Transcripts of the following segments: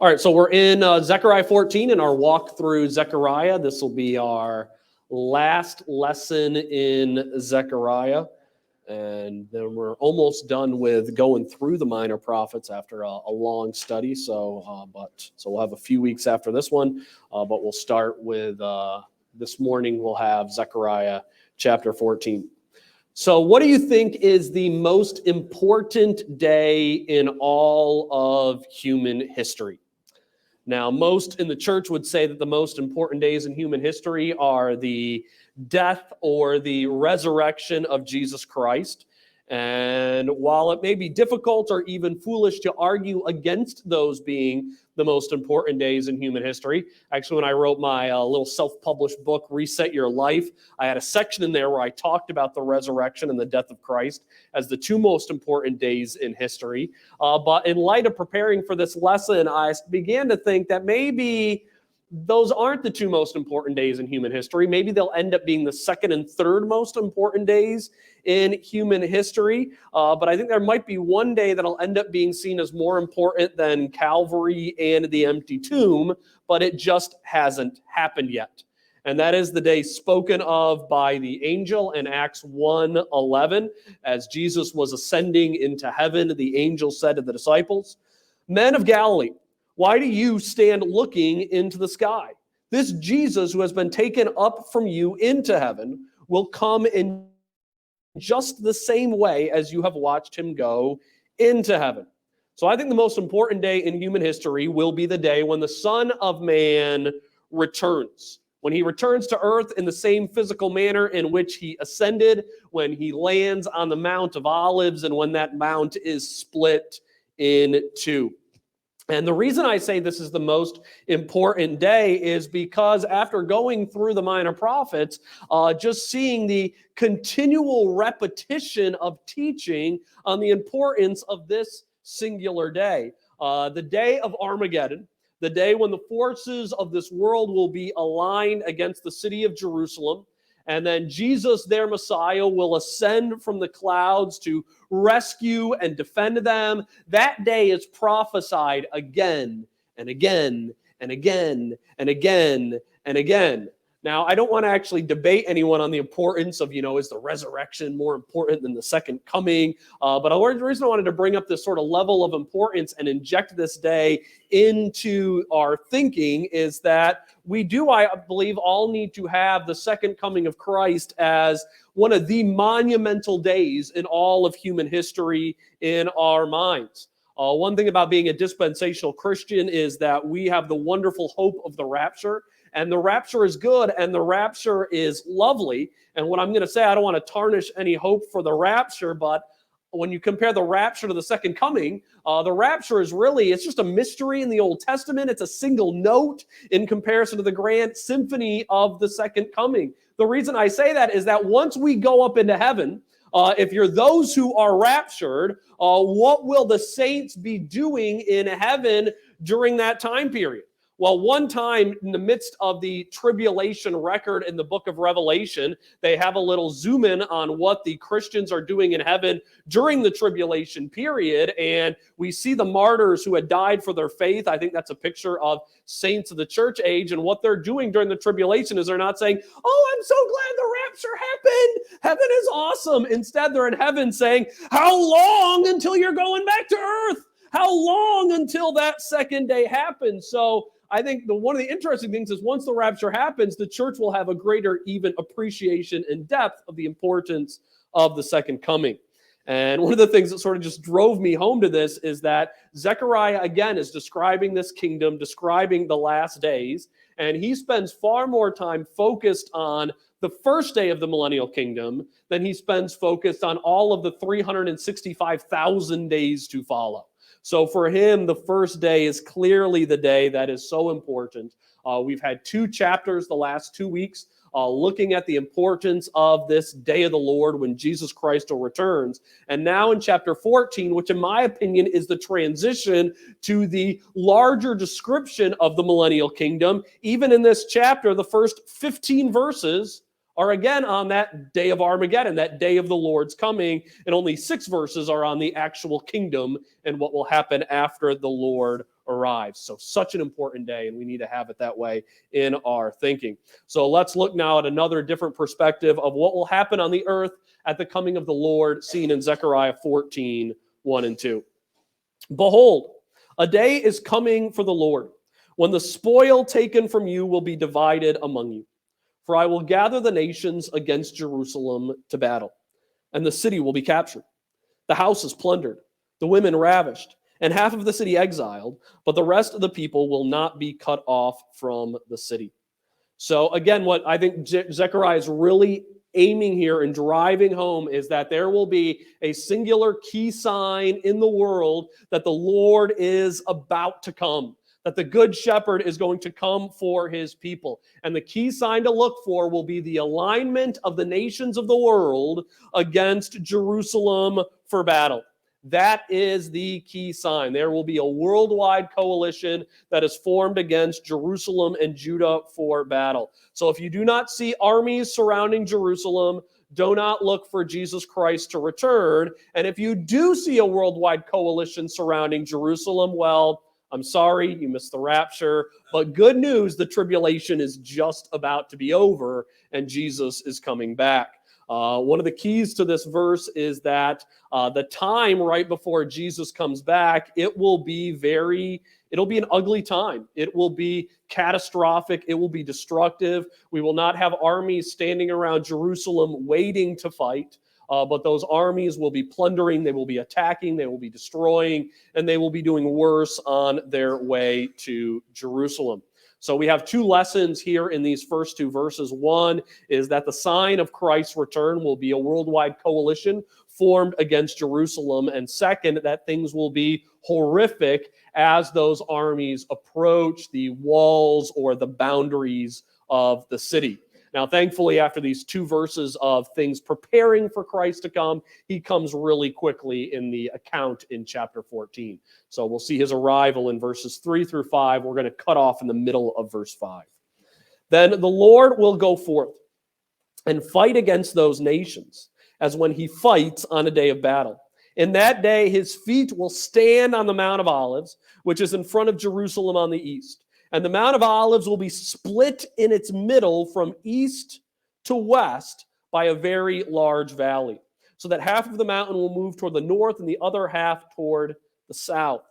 All right, so we're in Zechariah 14 in our walk through Zechariah. This will be our last lesson in Zechariah. And then we're almost done with going through the minor prophets after a long study. So we'll have a few weeks after this one, but we'll start with this morning. We'll have Zechariah chapter 14. So what do you think is the most important day in all of human history? Now, most in the church would say that the most important days in human history are the death or the resurrection of Jesus Christ. And while it may be difficult or even foolish to argue against those being the most important days in human history, actually, when I wrote my little self-published book, Reset Your Life, I had a section in there where I talked about the resurrection and the death of Christ as the two most important days in history. But in light of preparing for this lesson, I began to think that maybe those aren't the two most important days in human history. Maybe they'll end up being the second and third most important days in human history. But I think there might be one day that'll end up being seen as more important than Calvary and the empty tomb, but it just hasn't happened yet. And that is the day spoken of by the angel in Acts 1:11. As Jesus was ascending into heaven, the angel said to the disciples, "Men of Galilee, why do you stand looking into the sky? This Jesus who has been taken up from you into heaven will come in just the same way as you have watched him go into heaven." So I think the most important day in human history will be the day when the Son of Man returns. When he returns to earth in the same physical manner in which he ascended, when he lands on the Mount of Olives, and when that mount is split in two. And the reason I say this is the most important day is because after going through the minor prophets, just seeing the continual repetition of teaching on the importance of this singular day, the day of Armageddon, the day when the forces of this world will be aligned against the city of Jerusalem. And then Jesus, their Messiah, will ascend from the clouds to rescue and defend them. That day is prophesied again and again and again and again and again. Now, I don't want to actually debate anyone on the importance of, is the resurrection more important than the second coming? But the reason I wanted to bring up this sort of level of importance and inject this day into our thinking is that we do, I believe, all need to have the second coming of Christ as one of the monumental days in all of human history in our minds. One thing about being a dispensational Christian is that we have the wonderful hope of the rapture. And the rapture is good, and the rapture is lovely. And what I'm going to say, I don't want to tarnish any hope for the rapture, but when you compare the rapture to the second coming, the rapture is really, it's just a mystery in the Old Testament. It's a single note in comparison to the grand symphony of the second coming. The reason I say that is that once we go up into heaven, if you're those who are raptured, what will the saints be doing in heaven during that time period? Well, one time in the midst of the tribulation record in the book of Revelation, they have a little zoom in on what the Christians are doing in heaven during the tribulation period. And we see the martyrs who had died for their faith. I think that's a picture of saints of the church age. And what they're doing during the tribulation is they're not saying, "Oh, I'm so glad the rapture happened. Heaven is awesome." Instead, they're in heaven saying, "How long until you're going back to earth? How long until that second day happens?" So I think one of the interesting things is once the rapture happens, the church will have a greater even appreciation and depth of the importance of the second coming. And one of the things that sort of just drove me home to this is that Zechariah, again, is describing this kingdom, describing the last days, and he spends far more time focused on the first day of the Millennial Kingdom than he spends focused on all of the 365,000 days to follow. So for him, the first day is clearly the day that is so important. We've had 2 chapters the last 2 weeks looking at the importance of this day of the Lord when Jesus Christ returns. And now in chapter 14, which in my opinion is the transition to the larger description of the Millennial Kingdom, even in this chapter, the first 15 verses are again on that day of Armageddon, that day of the Lord's coming, and only 6 verses are on the actual kingdom and what will happen after the Lord arrives. So such an important day, and we need to have it that way in our thinking. So let's look now at another different perspective of what will happen on the earth at the coming of the Lord, seen in Zechariah 14, 1 and 2. Behold, a day is coming for the Lord, when the spoil taken from you will be divided among you. For I will gather the nations against Jerusalem to battle, and the city will be captured, the houses plundered, the women ravished, and half of the city exiled, but the rest of the people will not be cut off from the city. So again, what I think Zechariah is really aiming here and driving home is that there will be a singular key sign in the world that the Lord is about to come, that the good shepherd is going to come for his people. And the key sign to look for will be the alignment of the nations of the world against Jerusalem for battle. That is the key sign. There will be a worldwide coalition that is formed against Jerusalem and Judah for battle. So if you do not see armies surrounding Jerusalem, do not look for Jesus Christ to return. And if you do see a worldwide coalition surrounding Jerusalem, well, I'm sorry, you missed the rapture. But good news, the tribulation is just about to be over and Jesus is coming back. One of the keys to this verse is that the time right before Jesus comes back, it'll be an ugly time. It will be catastrophic. It will be destructive. We will not have armies standing around Jerusalem waiting to fight, but those armies will be plundering, they will be attacking, they will be destroying, and they will be doing worse on their way to Jerusalem. So we have two lessons here in these first two verses. One is that the sign of Christ's return will be a worldwide coalition formed against Jerusalem. And second, that things will be horrific as those armies approach the walls or the boundaries of the city. Now, thankfully, after these two verses of things preparing for Christ to come, he comes really quickly in the account in chapter 14. So we'll see his arrival in verses 3 through 5. We're going to cut off in the middle of verse 5. Then the Lord will go forth and fight against those nations, as when he fights on a day of battle. In that day, his feet will stand on the Mount of Olives, which is in front of Jerusalem on the east. And the Mount of Olives will be split in its middle from east to west by a very large valley, so that half of the mountain will move toward the north and the other half toward the south.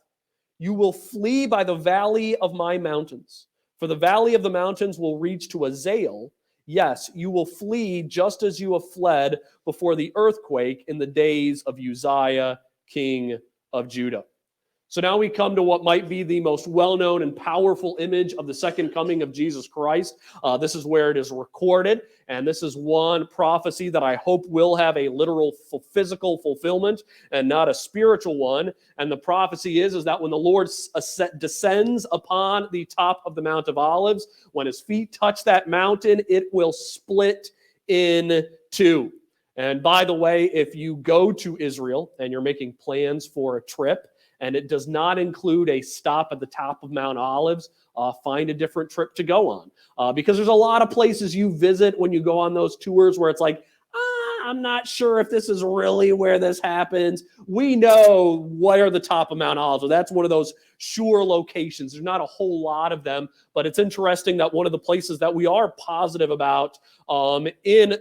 You will flee by the valley of my mountains, for the valley of the mountains will reach to Azael. Yes, you will flee just as you have fled before the earthquake in the days of Uzziah, king of Judah. So now we come to what might be the most well-known and powerful image of the second coming of Jesus Christ. This is where it is recorded, and this is one prophecy that I hope will have a literal physical fulfillment and not a spiritual one. And the prophecy is that when the Lord descends upon the top of the Mount of Olives, when his feet touch that mountain, it will split in two. And by the way, if you go to Israel and you're making plans for a trip, and it does not include a stop at the top of Mount Olives, find a different trip to go on. Because there's a lot of places you visit when you go on those tours where it's like, I'm not sure if this is really where this happens. We know where the top of Mount Olives are. That's one of those sure locations. There's not a whole lot of them, but it's interesting that one of the places that we are positive about in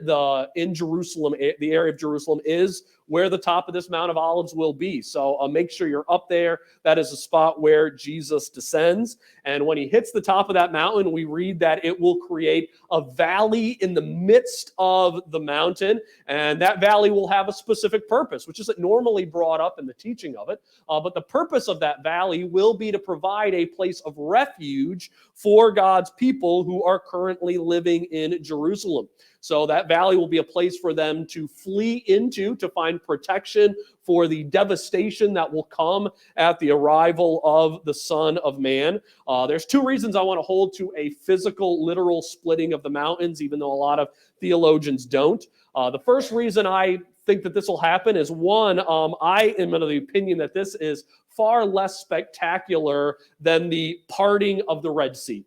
Jerusalem, the area of Jerusalem, is where the top of this Mount of Olives will be. So make sure you're up there. That is a spot where Jesus descends. And when he hits the top of that mountain, we read that it will create a valley in the midst of the mountain. And that valley will have a specific purpose, which isn't normally brought up in the teaching of it. But the purpose of that valley will be to provide a place of refuge for God's people who are currently living in Jerusalem. So that valley will be a place for them to flee into, to find protection for the devastation that will come at the arrival of the Son of Man. There's two reasons I want to hold to a physical, literal splitting of the mountains, even though a lot of theologians don't. The first reason I think that this will happen is, one, I am of the opinion that this is far less spectacular than the parting of the Red Sea.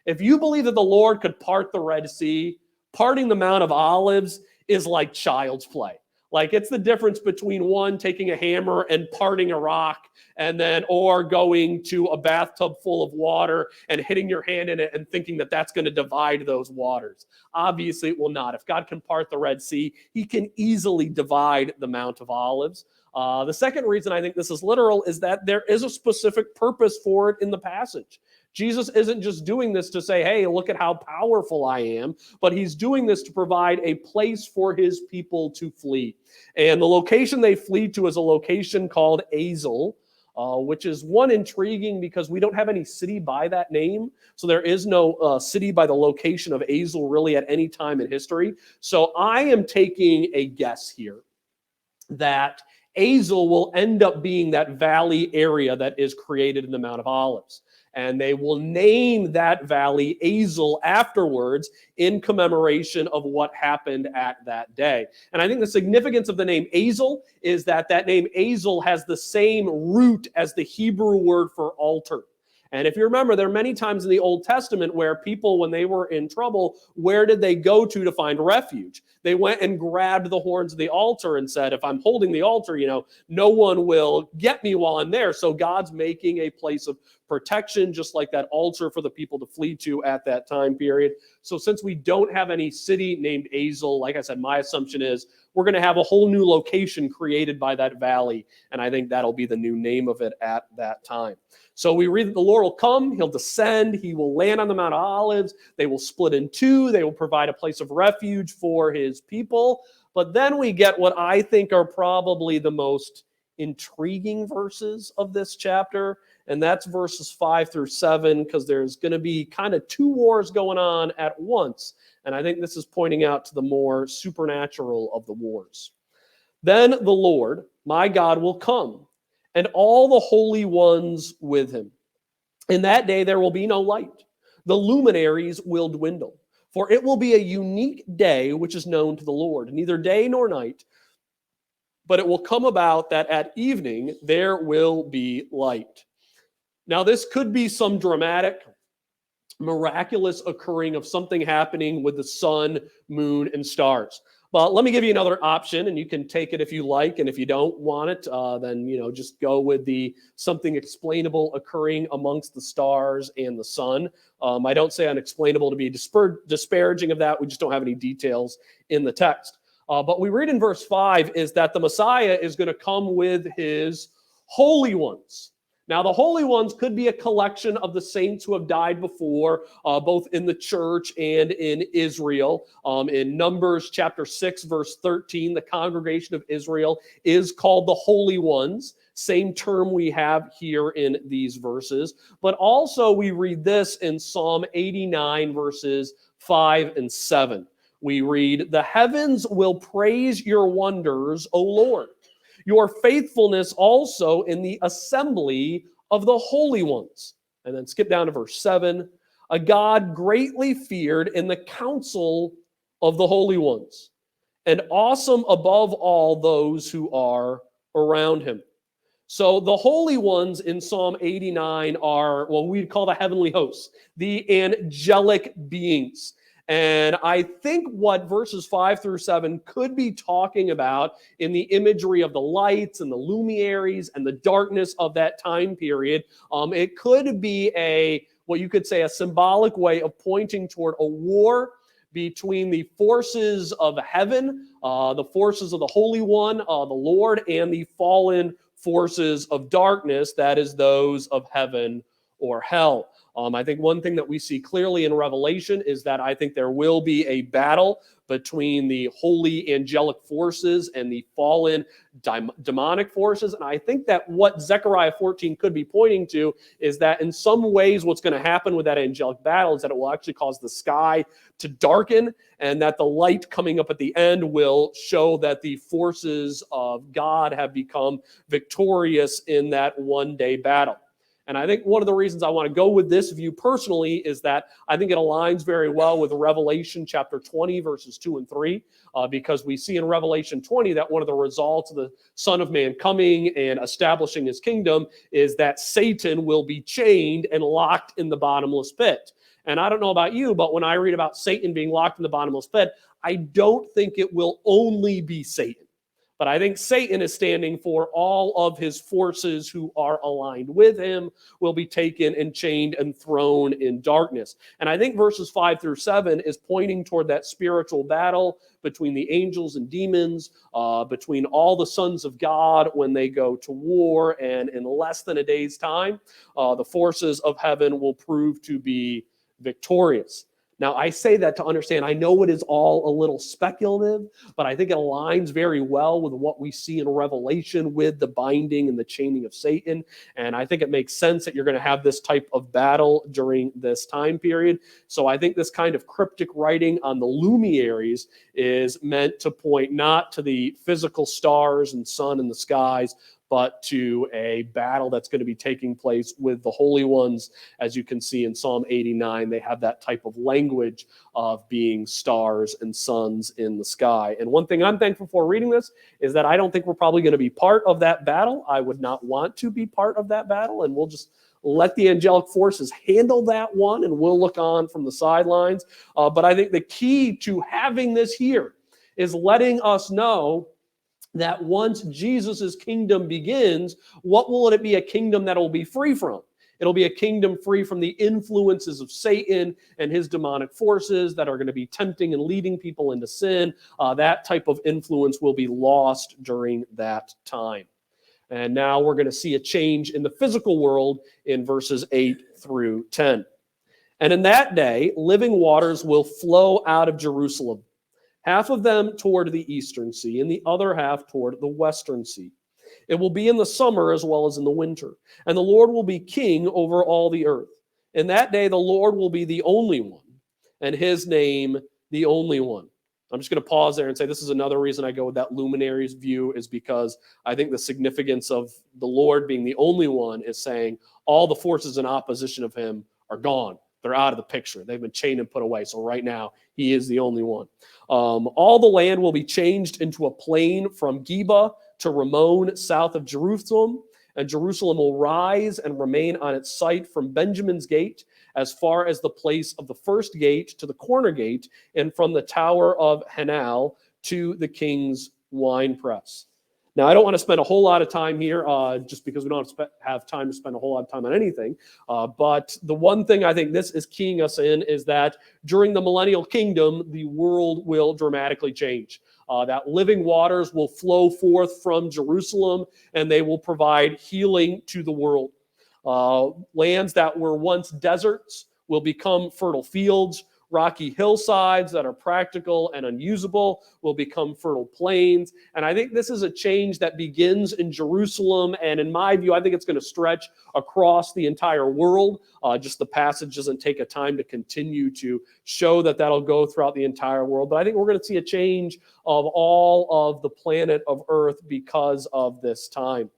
If you believe that the Lord could part the Red Sea, parting the Mount of Olives is like child's play. Like, it's the difference between one taking a hammer and parting a rock, or going to a bathtub full of water and hitting your hand in it and thinking that that's going to divide those waters. Obviously, it will not. If God can part the Red Sea, he can easily divide the Mount of Olives. The second reason I think this is literal is that there is a specific purpose for it in the passage. Jesus isn't just doing this to say, hey, look at how powerful I am, but he's doing this to provide a place for his people to flee. And the location they flee to is a location called Azel, which is one intriguing because we don't have any city by that name. So there is no city by the location of Azel really at any time in history. So I am taking a guess here that Azel will end up being that valley area that is created in the Mount of Olives. And they will name that valley Azel afterwards in commemoration of what happened at that day. And I think the significance of the name Azel is that name Azel has the same root as the Hebrew word for altar. And if you remember, there are many times in the Old Testament where people, when they were in trouble, where did they go to find refuge? They went and grabbed the horns of the altar and said, if I'm holding the altar, no one will get me while I'm there. So God's making a place of protection, just like that altar for the people to flee to at that time period. So since we don't have any city named Azel, like I said, my assumption is we're going to have a whole new location created by that valley. And I think that'll be the new name of it at that time. So we read that the Lord will come, he'll descend, he will land on the Mount of Olives, they will split in two, they will provide a place of refuge for his people. But then we get what I think are probably the most intriguing verses of this chapter, and that's verses 5-7, because there's going to be kind of two wars going on at once. And I think this is pointing out to the more supernatural of the wars. Then the Lord, my God, will come, and all the holy ones with him. In that day there will be no light. The luminaries will dwindle. For it will be a unique day which is known to the Lord, neither day nor night. But it will come about that at evening there will be light. Now this could be some dramatic, miraculous occurring of something happening with the sun, moon, and stars. But let me give you another option, and you can take it if you like, and if you don't want it, then just go with the something explainable occurring amongst the stars and the sun. I don't say unexplainable to be disparaging of that. We just don't have any details in the text. But we read in verse 5 is that the Messiah is going to come with his holy ones. Now, the holy ones could be a collection of the saints who have died before, both in the church and in Israel. In Numbers chapter 6, verse 13, the congregation of Israel is called the holy ones. Same term we have here in these verses. But also we read this in Psalm 89, verses 5 and 7. We read, the heavens will praise your wonders, O Lord. Your faithfulness also in the assembly of the holy ones. And then skip down to verse 7. A God greatly feared in the council of the holy ones, and awesome above all those who are around him. So the holy ones in Psalm 89 are what we'd call the heavenly hosts, the angelic beings. And I think what verses 5-7 could be talking about in the imagery of the lights and the luminaries and the darkness of that time period, it could be what you could say a symbolic way of pointing toward a war between the forces of heaven, the forces of the Holy One, the Lord, and the fallen forces of darkness, that is those of heaven or hell. I think one thing that we see clearly in Revelation is that I think there will be a battle between the holy angelic forces and the fallen demonic forces. And I think that what Zechariah 14 could be pointing to is that in some ways what's going to happen with that angelic battle is that it will actually cause the sky to darken, and that the light coming up at the end will show that the forces of God have become victorious in that one-day battle. And I think one of the reasons I want to go with this view personally is that I think it aligns very well with Revelation chapter 20, verses 2 and 3, because we see in Revelation 20 that one of the results of the Son of Man coming and establishing his kingdom is that Satan will be chained and locked in the bottomless pit. And I don't know about you, but when I read about Satan being locked in the bottomless pit, I don't think it will only be Satan. But I think Satan is standing for all of his forces who are aligned with him will be taken and chained and thrown in darkness. And I think verses 5 through 7 is pointing toward that spiritual battle between the angels and demons, between all the sons of God when they go to war. And in less than a day's time, the forces of heaven will prove to be victorious. Now, I say that to understand, I know it is all a little speculative, but I think it aligns very well with what we see in Revelation with the binding and the chaining of Satan. And I think it makes sense that you're going to have this type of battle during this time period. So I think this kind of cryptic writing on the luminaries is meant to point not to the physical stars and sun in the skies, but to a battle that's going to be taking place with the holy ones. As you can see in Psalm 89, they have that type of language of being stars and suns in the sky. And one thing I'm thankful for reading this is that I don't think we're probably going to be part of that battle. I would not want to be part of that battle, and we'll just let the angelic forces handle that one, and we'll look on from the sidelines. But I think the key to having this here is letting us know that once Jesus' kingdom begins, what will it be a kingdom that will be free from? It'll be a kingdom free from the influences of Satan and his demonic forces that are going to be tempting and leading people into sin. That type of influence will be lost during that time. And now we're going to see a change in the physical world in verses 8 through 10. And in that day, living waters will flow out of Jerusalem, half of them toward the eastern sea, and the other half toward the western sea. It will be in the summer as well as in the winter, and the Lord will be king over all the earth. In that day, the Lord will be the only one, and his name the only one. I'm just going to pause there and say this is another reason I go with that luminaries view, is because I think the significance of the Lord being the only one is saying all the forces in opposition of him are gone. They're out of the picture. They've been chained and put away. So right now, he is the only one. All the land will be changed into a plain from Geba to Ramon, south of Jerusalem. And Jerusalem will rise and remain on its site from Benjamin's gate as far as the place of the first gate to the corner gate, and from the tower of Hanal to the king's winepress. Now, I don't want to spend a whole lot of time here just because we don't have time to spend a whole lot of time on anything. But the one thing I think this is keying us in is that during the Millennial Kingdom, the world will dramatically change. That living waters will flow forth from Jerusalem, and they will provide healing to the world. Lands that were once deserts will become fertile fields. Rocky hillsides that are practical and unusable will become fertile plains. And I think this is a change that begins in Jerusalem. And in my view, I think it's going to stretch across the entire world. Just the passage doesn't take a time to continue to show that that'll go throughout the entire world. But I think we're going to see a change of all of the planet of Earth because of this time.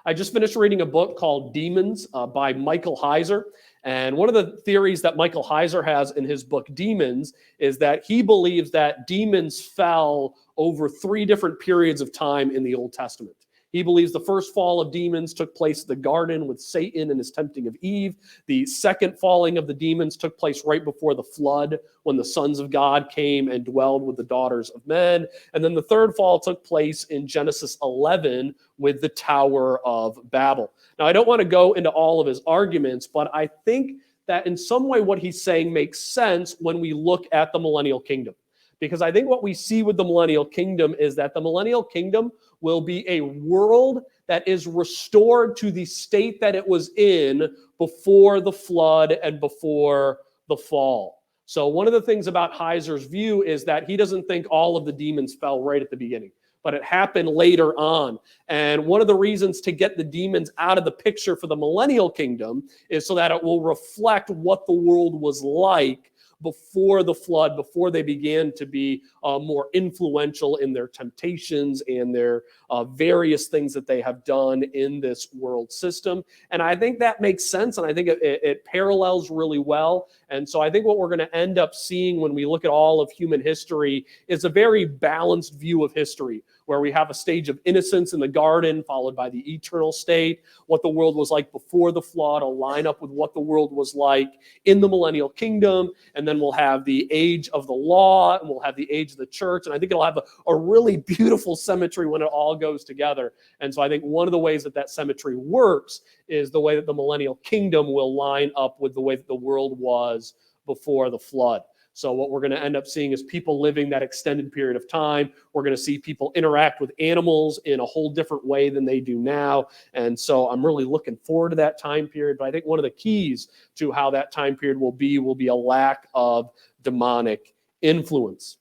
I just finished reading a book called Demons by Michael Heiser. And one of the theories that Michael Heiser has in his book Demons is that he believes that demons fell over 3 different periods of time in the Old Testament. He believes the first fall of demons took place in the garden with Satan and his tempting of Eve. The second falling of the demons took place right before the flood, when the sons of God came and dwelled with the daughters of men. And then the third fall took place in Genesis 11 with the Tower of Babel. Now, I don't want to go into all of his arguments, but I think that in some way what he's saying makes sense when we look at the Millennial Kingdom. Because I think what we see with the Millennial Kingdom is that the Millennial Kingdom will be a world that is restored to the state that it was in before the flood and before the fall. So one of the things about Heiser's view is that he doesn't think all of the demons fell right at the beginning, but it happened later on. And one of the reasons to get the demons out of the picture for the Millennial Kingdom is so that it will reflect what the world was like before the flood, before they began to be more influential in their temptations and their various things that they have done in this world system. And I think that makes sense, and I think it parallels really well. And so I think what we're going to end up seeing when we look at all of human history is a very balanced view of history, where we have a stage of innocence in the garden, followed by the eternal state. What the world was like before the flood will line up with what the world was like in the Millennial Kingdom. And then we'll have the age of the law, and we'll have the age of the church. And I think it'll have a really beautiful symmetry when it all goes together. And so I think one of the ways that that symmetry works is the way that the Millennial Kingdom will line up with the way that the world was before the flood. So what we're going to end up seeing is people living that extended period of time. We're going to see people interact with animals in a whole different way than they do now. And so I'm really looking forward to that time period. But I think one of the keys to how that time period will be a lack of demonic influence.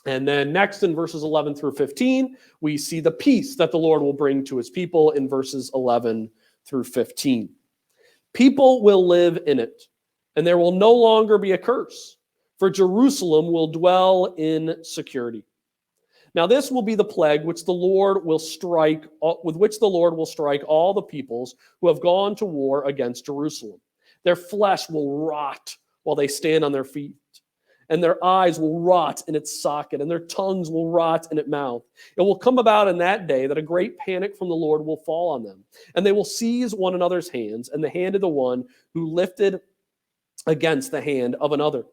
And then next in verses 11 through 15, we see the peace that the Lord will bring to his people in verses 11 through 15. People will live in it, and there will no longer be a curse. For Jerusalem will dwell in security. Now this will be the plague which the Lord will strike, with which the Lord will strike all the peoples who have gone to war against Jerusalem. Their flesh will rot while they stand on their feet, and their eyes will rot in its socket, and their tongues will rot in its mouth. It will come about in that day that a great panic from the Lord will fall on them, and they will seize one another's hands, and the hand of the one who lifted against the hand of another.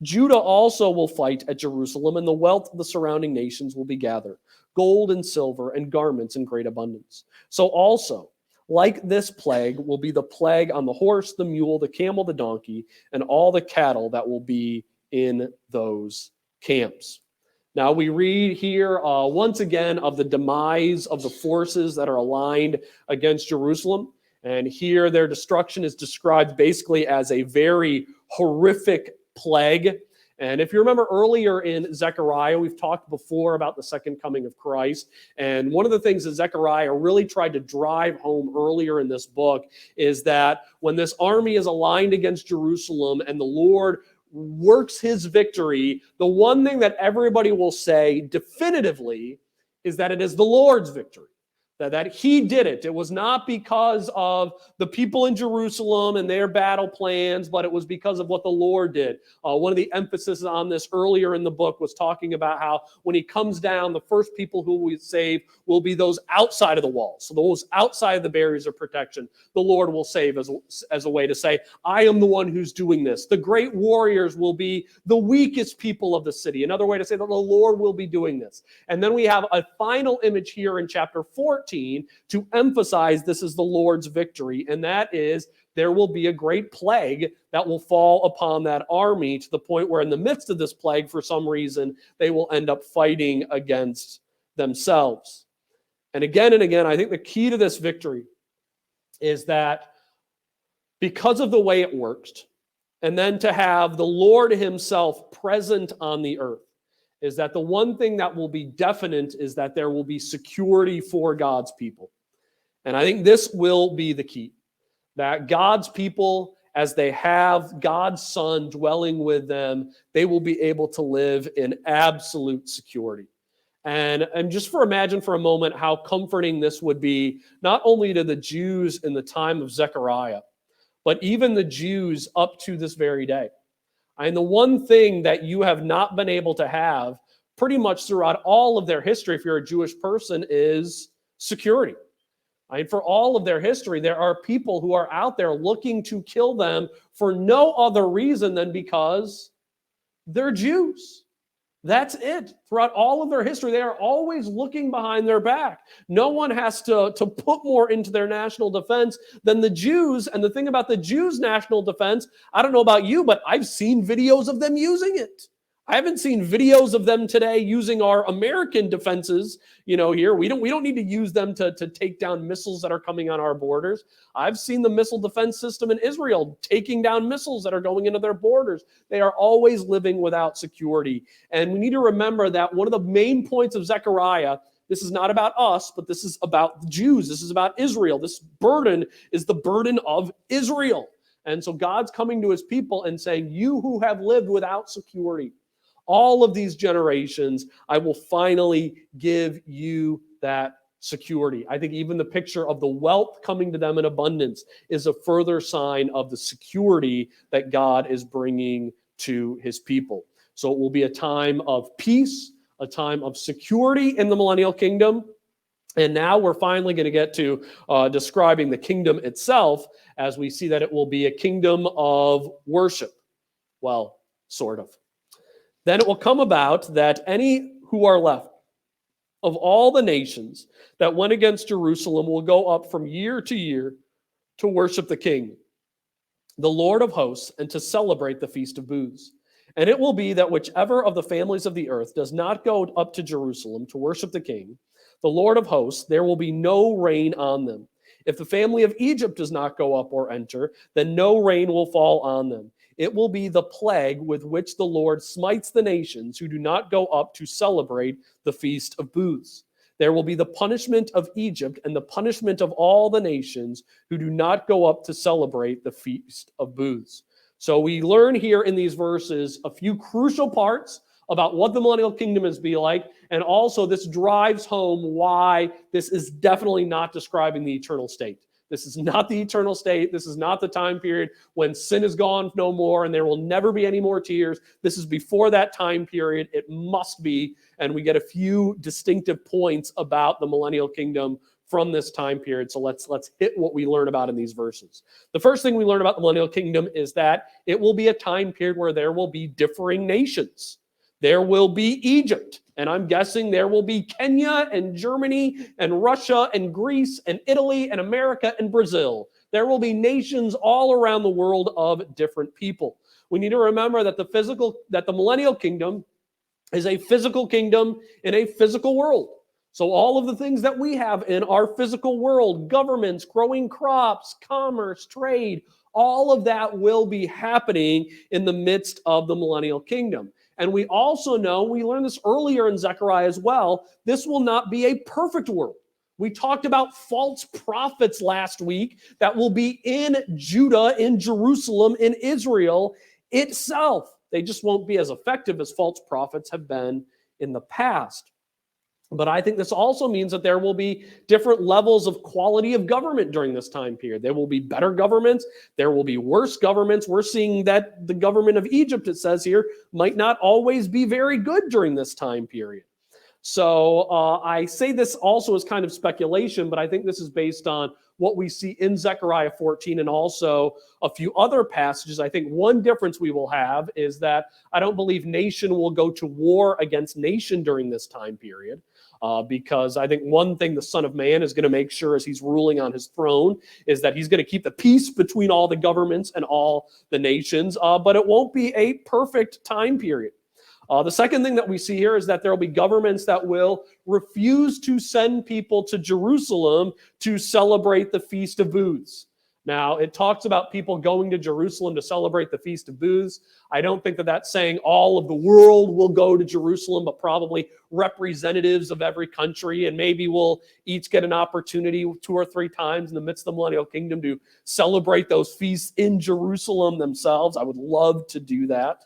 Judah also will fight at Jerusalem, and the wealth of the surrounding nations will be gathered, gold and silver and garments in great abundance. So also, like this plague, will be the plague on the horse, the mule, the camel, the donkey, and all the cattle that will be in those camps. Now we read here once again of the demise of the forces that are aligned against Jerusalem. And here their destruction is described basically as a very horrific plague. And if you remember earlier in Zechariah, we've talked before about the second coming of Christ. And one of the things that Zechariah really tried to drive home earlier in this book is that when this army is aligned against Jerusalem and the Lord works his victory, the one thing that everybody will say definitively is that it is the Lord's victory. That he did it. It was not because of the people in Jerusalem and their battle plans, but it was because of what the Lord did. One of the emphases on this earlier in the book was talking about how when he comes down, the first people who we save will be those outside of the walls. So those outside of the barriers of protection, the Lord will save as a way to say, I am the one who's doing this. The great warriors will be the weakest people of the city. Another way to say that the Lord will be doing this. And then we have a final image here in chapter 14 to emphasize this is the Lord's victory, and that is there will be a great plague that will fall upon that army to the point where in the midst of this plague, for some reason, they will end up fighting against themselves. And again, I think the key to this victory is that because of the way it works, and then to have the Lord himself present on the earth, is that the one thing that will be definite is that there will be security for God's people. And I think this will be the key, that God's people, as they have God's Son dwelling with them, they will be able to live in absolute security. And just imagine for a moment how comforting this would be, not only to the Jews in the time of Zechariah, but even the Jews up to this very day. And the one thing that you have not been able to have pretty much throughout all of their history, if you're a Jewish person, is security. For all of their history, there are people who are out there looking to kill them for no other reason than because they're Jews. That's it. Throughout all of their history, they are always looking behind their back. No one has to put more into their national defense than the Jews. And the thing about the Jews' national defense, I don't know about you, but I've seen videos of them using it. I haven't seen videos of them today using our American defenses, here. We don't need to use them to take down missiles that are coming on our borders. I've seen the missile defense system in Israel taking down missiles that are going into their borders. They are always living without security. And we need to remember that one of the main points of Zechariah, this is not about us, but this is about the Jews. This is about Israel. This burden is the burden of Israel. And so God's coming to his people and saying, you who have lived without security, all of these generations, I will finally give you that security. I think even the picture of the wealth coming to them in abundance is a further sign of the security that God is bringing to his people. So it will be a time of peace, a time of security in the Millennial Kingdom. And now we're finally going to get to describing the kingdom itself, as we see that it will be a kingdom of worship. Well, sort of. Then it will come about that any who are left of all the nations that went against Jerusalem will go up from year to year to worship the King, the Lord of hosts, and to celebrate the Feast of Booths. And it will be that whichever of the families of the earth does not go up to Jerusalem to worship the King, the Lord of hosts, there will be no rain on them. If the family of Egypt does not go up or enter, then no rain will fall on them. It will be the plague with which the Lord smites the nations who do not go up to celebrate the Feast of Booths. There will be the punishment of Egypt and the punishment of all the nations who do not go up to celebrate the Feast of Booths. So we learn here in these verses a few crucial parts about what the Millennial Kingdom is be like, and also this drives home why this is definitely not describing the eternal state. This is not the eternal state. This is not the time period when sin is gone no more and there will never be any more tears. This is before that time period. It must be, and we get a few distinctive points about the Millennial Kingdom from this time period. So let's hit what we learn about in these verses. The first thing we learn about the Millennial Kingdom is that it will be a time period where there will be differing nations. There will be Egypt, and I'm guessing there will be Kenya and Germany and Russia and Greece and Italy and America and Brazil. There will be nations all around the world of different people. We need to remember that the Millennial Kingdom is a physical kingdom in a physical world. So all of the things that we have in our physical world, governments, growing crops, commerce, trade, all of that will be happening in the midst of the Millennial Kingdom. And we also know, we learned this earlier in Zechariah as well, this will not be a perfect world. We talked about false prophets last week that will be in Judah, in Jerusalem, in Israel itself. They just won't be as effective as false prophets have been in the past. But I think this also means that there will be different levels of quality of government during this time period. There will be better governments. There will be worse governments. We're seeing that the government of Egypt, it says here, might not always be very good during this time period. So I say this also as kind of speculation, but I think this is based on what we see in Zechariah 14 and also a few other passages. I think one difference we will have is that I don't believe nation will go to war against nation during this time period. Because I think one thing the Son of Man is going to make sure as he's ruling on his throne is that he's going to keep the peace between all the governments and all the nations, but it won't be a perfect time period. The second thing that we see here is that there will be governments that will refuse to send people to Jerusalem to celebrate the Feast of Booths. Now, it talks about people going to Jerusalem to celebrate the Feast of Booths. I don't think that that's saying all of the world will go to Jerusalem, but probably representatives of every country, and maybe we'll each get an opportunity 2 or 3 times in the midst of the Millennial Kingdom to celebrate those feasts in Jerusalem themselves. I would love to do that.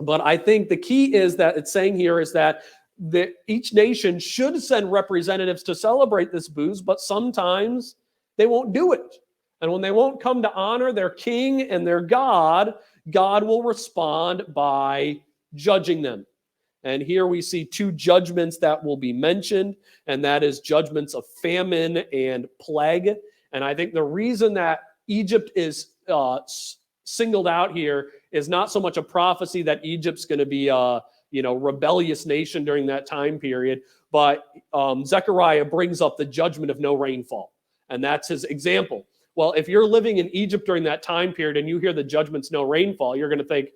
But I think the key is that it's saying here is that each nation should send representatives to celebrate this booths, but sometimes they won't do it. And when they won't come to honor their king and their God, God will respond by judging them. And here we see 2 judgments that will be mentioned, and that is judgments of famine and plague. And I think the reason that Egypt is singled out here is not so much a prophecy that Egypt's going to be a rebellious nation during that time period, but Zechariah brings up the judgment of no rainfall. And that's his example. Well, if you're living in Egypt during that time period and you hear the judgment's no rainfall, you're going to think,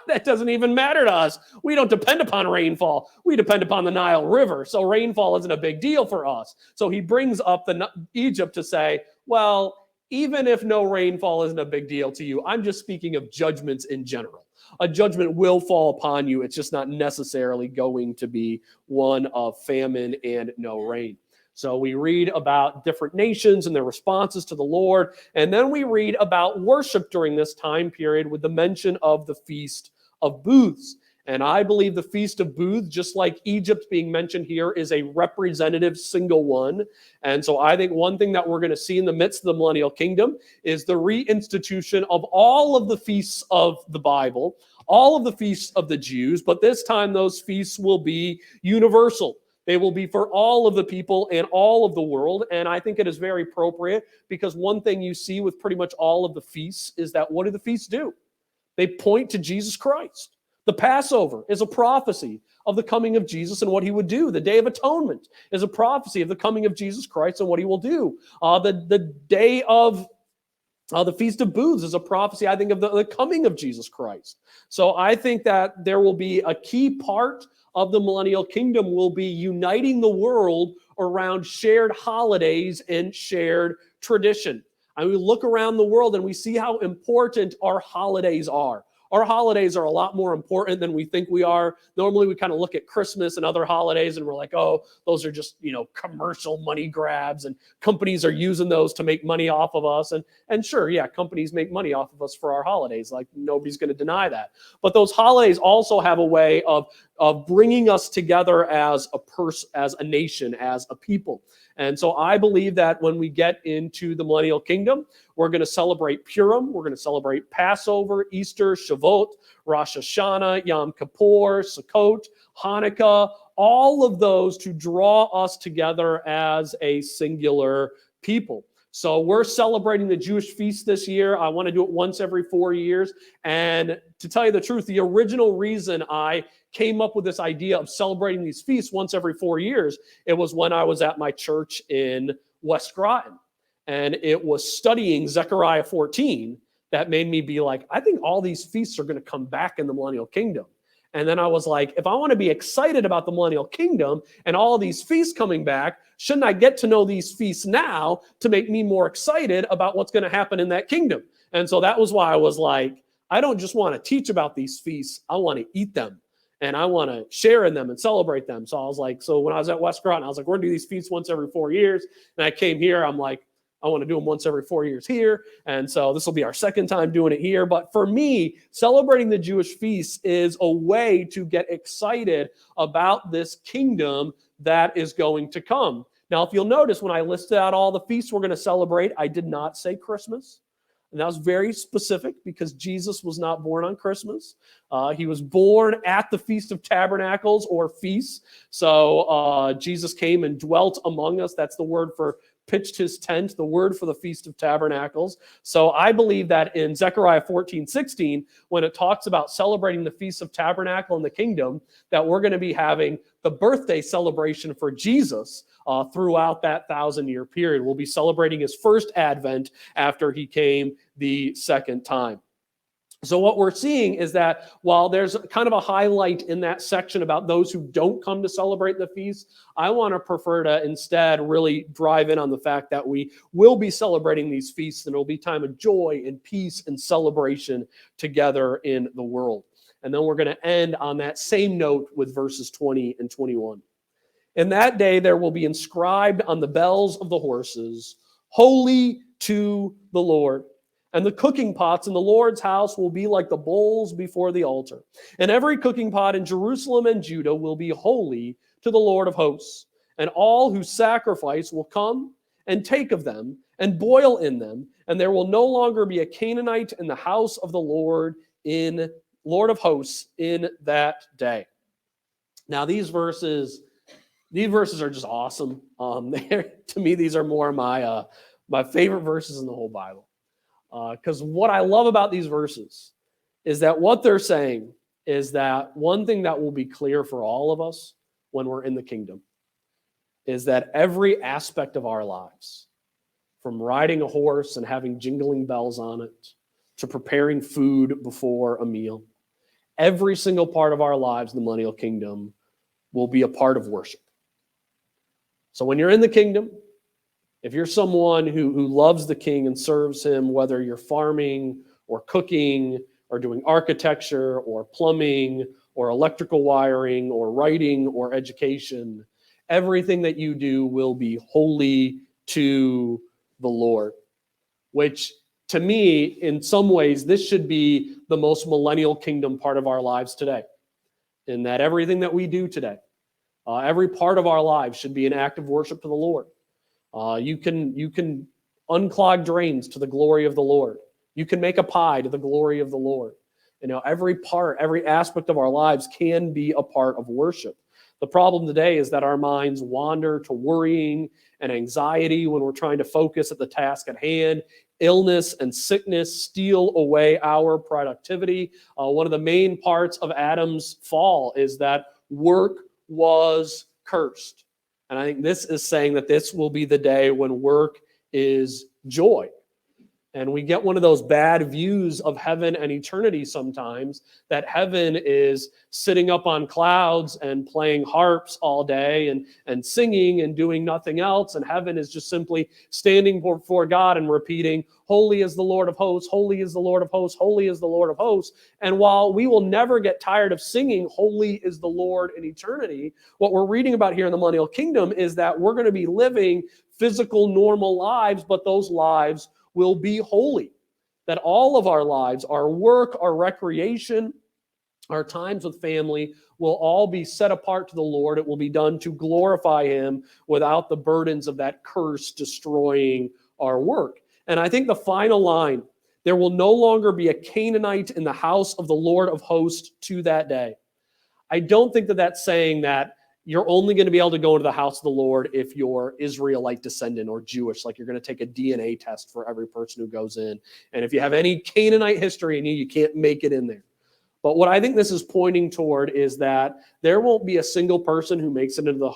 that doesn't even matter to us. We don't depend upon rainfall. We depend upon the Nile River. So rainfall isn't a big deal for us. So he brings up Egypt to say, well, even if no rainfall isn't a big deal to you, I'm just speaking of judgments in general. A judgment will fall upon you. It's just not necessarily going to be one of famine and no rain. So we read about different nations and their responses to the Lord. And then we read about worship during this time period with the mention of the Feast of Booths. And I believe the Feast of Booths, just like Egypt being mentioned here, is a representative single one. And so I think one thing that we're going to see in the midst of the Millennial Kingdom is the reinstitution of all of the feasts of the Bible, all of the feasts of the Jews, but this time those feasts will be universal. They will be for all of the people and all of the world. And I think it is very appropriate because one thing you see with pretty much all of the feasts is that what do the feasts do? They point to Jesus Christ. The Passover is a prophecy of the coming of Jesus and what he would do. The Day of Atonement is a prophecy of the coming of Jesus Christ and what he will do. The day of the Feast of Booths is a prophecy, I think, of the coming of Jesus Christ. So I think that there will be a key part of the Millennial Kingdom will be uniting the world around shared holidays and shared tradition. And we look around the world and we see how important our holidays are. Our holidays are a lot more important than we think we are. Normally, we kind of look at Christmas and other holidays and we're like, oh, those are just, commercial money grabs and companies are using those to make money off of us. And sure, yeah, companies make money off of us for our holidays. Like nobody's going to deny that. But those holidays also have a way of bringing us together as a nation, as a people. And so I believe that when we get into the Millennial Kingdom, we're going to celebrate Purim, we're going to celebrate Passover, Easter, Shavuot, Rosh Hashanah, Yom Kippur, Sukkot, Hanukkah, all of those to draw us together as a singular people. So we're celebrating the Jewish feast this year. I want to do it once every 4 years. And to tell you the truth, the original reason I came up with this idea of celebrating these feasts once every 4 years, it was when I was at my church in West Groton. And it was studying Zechariah 14 that made me be like, I think all these feasts are going to come back in the Millennial Kingdom. And then I was like, if I want to be excited about the Millennial Kingdom and all these feasts coming back, shouldn't I get to know these feasts now to make me more excited about what's going to happen in that kingdom? And so that was why I was like, I don't just want to teach about these feasts. I want to eat them and I want to share in them and celebrate them. So I was like, so when I was at West Groton, I was like, we're going to do these feasts once every 4 years. And I came here, I'm like, I want to do them once every 4 years here. And so this will be our second time doing it here. But for me, celebrating the Jewish feasts is a way to get excited about this kingdom that is going to come. Now, if you'll notice, when I listed out all the feasts we're going to celebrate, I did not say Christmas. And that was very specific because Jesus was not born on Christmas. He was born at the Feast of Tabernacles or feasts. So Jesus came and dwelt among us. That's the word for pitched his tent, the word for the Feast of Tabernacles. So I believe that in Zechariah 14:16, when it talks about celebrating the Feast of Tabernacle in the kingdom, that we're going to be having the birthday celebration for Jesus throughout that 1,000-year period. We'll be celebrating his first advent after he came the second time. So what we're seeing is that while there's kind of a highlight in that section about those who don't come to celebrate the feast, I want to prefer to instead really drive in on the fact that we will be celebrating these feasts and it'll be time of joy and peace and celebration together in the world. And then we're going to end on that same note with verses 20 and 21. In that day there will be inscribed on the bells of the horses, "Holy to the Lord." And the cooking pots in the Lord's house will be like the bowls before the altar. And every cooking pot in Jerusalem and Judah will be holy to the Lord of hosts. And all who sacrifice will come and take of them and boil in them. And there will no longer be a Canaanite in the house of the Lord of hosts in that day. Now these verses are just awesome. To me, these are more my favorite verses in the whole Bible. Because what I love about these verses is that what they're saying is that one thing that will be clear for all of us when we're in the kingdom is that every aspect of our lives, from riding a horse and having jingling bells on it, to preparing food before a meal, every single part of our lives in the Millennial Kingdom will be a part of worship. So when you're in the kingdom, if you're someone who loves the king and serves him, whether you're farming or cooking or doing architecture or plumbing or electrical wiring or writing or education, everything that you do will be holy to the Lord, which to me, in some ways, this should be the most Millennial Kingdom part of our lives today. in that everything that we do today, every part of our lives should be an act of worship to the Lord. You can unclog drains to the glory of the Lord. You can make a pie to the glory of the Lord. Every part, every aspect of our lives can be a part of worship. The problem today is that our minds wander to worrying and anxiety when we're trying to focus at the task at hand. Illness and sickness steal away our productivity. One of the main parts of Adam's fall is that work was cursed. And I think this is saying that this will be the day when work is joy. And we get one of those bad views of heaven and eternity sometimes, that heaven is sitting up on clouds and playing harps all day and singing and doing nothing else. And heaven is just simply standing before God and repeating, holy is the Lord of hosts, holy is the Lord of hosts, holy is the Lord of hosts. And while we will never get tired of singing, holy is the Lord in eternity, what we're reading about here in the Millennial Kingdom is that we're going to be living physical, normal lives, but those lives will be holy. That all of our lives, our work, our recreation, our times with family will all be set apart to the Lord. It will be done to glorify Him without the burdens of that curse destroying our work. And I think the final line, there will no longer be a Canaanite in the house of the Lord of hosts to that day. I don't think that that's saying that you're only going to be able to go into the house of the Lord if you're Israelite descendant or Jewish, like you're going to take a DNA test for every person who goes in. And if you have any Canaanite history in you, you can't make it in there. But what I think this is pointing toward is that there won't be a single person who makes it into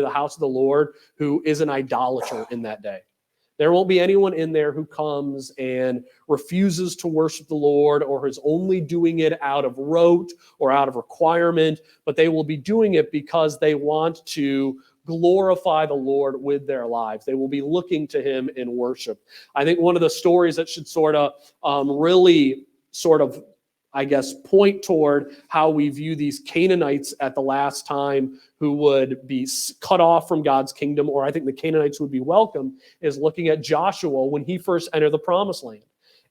the house of the Lord who is an idolater in that day. There won't be anyone in there who comes and refuses to worship the Lord or is only doing it out of rote or out of requirement, but they will be doing it because they want to glorify the Lord with their lives. They will be looking to Him in worship. I think one of the stories that should really point toward how we view these Canaanites at the last time who would be cut off from God's kingdom, or I think the Canaanites would be welcome, is looking at Joshua when he first entered the promised land.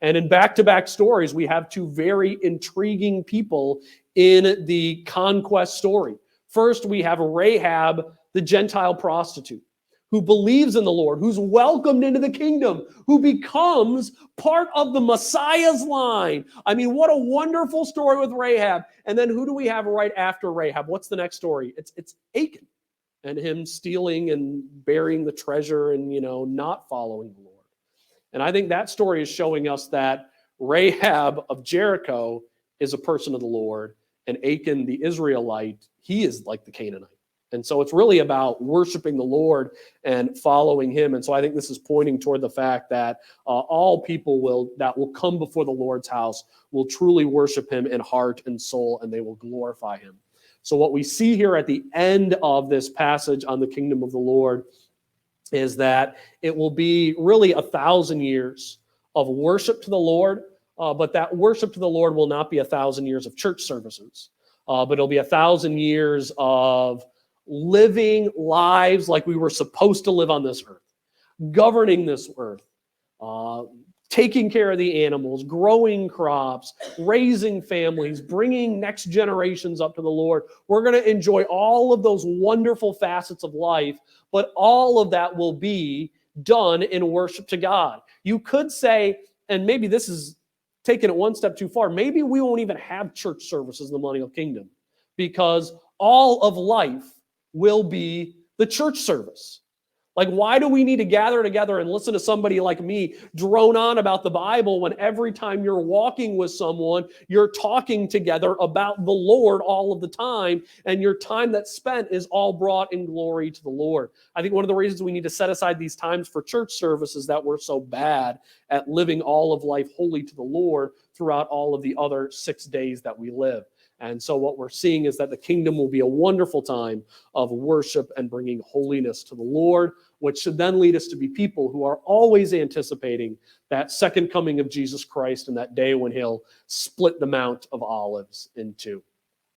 And in back-to-back stories, we have two very intriguing people in the conquest story. First, we have Rahab, the Gentile prostitute, who believes in the Lord, who's welcomed into the kingdom, who becomes part of the Messiah's line. I mean, what a wonderful story with Rahab. And then who do we have right after Rahab? What's the next story? It's Achan and him stealing and burying the treasure and, not following the Lord. And I think that story is showing us that Rahab of Jericho is a person of the Lord, and Achan, the Israelite, he is like the Canaanite. And so it's really about worshiping the Lord and following Him. And so I think this is pointing toward the fact that all people that will come before the Lord's house will truly worship Him in heart and soul, and they will glorify Him. So what we see here at the end of this passage on the kingdom of the Lord is that it will be really 1,000 years of worship to the Lord, but that worship to the Lord will not be 1,000 years of church services, but it'll be 1,000 years of living lives like we were supposed to live on this earth, governing this earth, taking care of the animals, growing crops, raising families, bringing next generations up to the Lord. We're going to enjoy all of those wonderful facets of life, but all of that will be done in worship to God. You could say, and maybe this is taking it one step too far, maybe we won't even have church services in the Millennial Kingdom because all of life will be the church service. Like, why do we need to gather together and listen to somebody like me drone on about the Bible when every time you're walking with someone, you're talking together about the Lord all of the time, and your time that's spent is all brought in glory to the Lord? I think one of the reasons we need to set aside these times for church service is that we're so bad at living all of life holy to the Lord throughout all of the other 6 days that we live. And so what we're seeing is that the kingdom will be a wonderful time of worship and bringing holiness to the Lord, which should then lead us to be people who are always anticipating that second coming of Jesus Christ and that day when He'll split the Mount of Olives in two.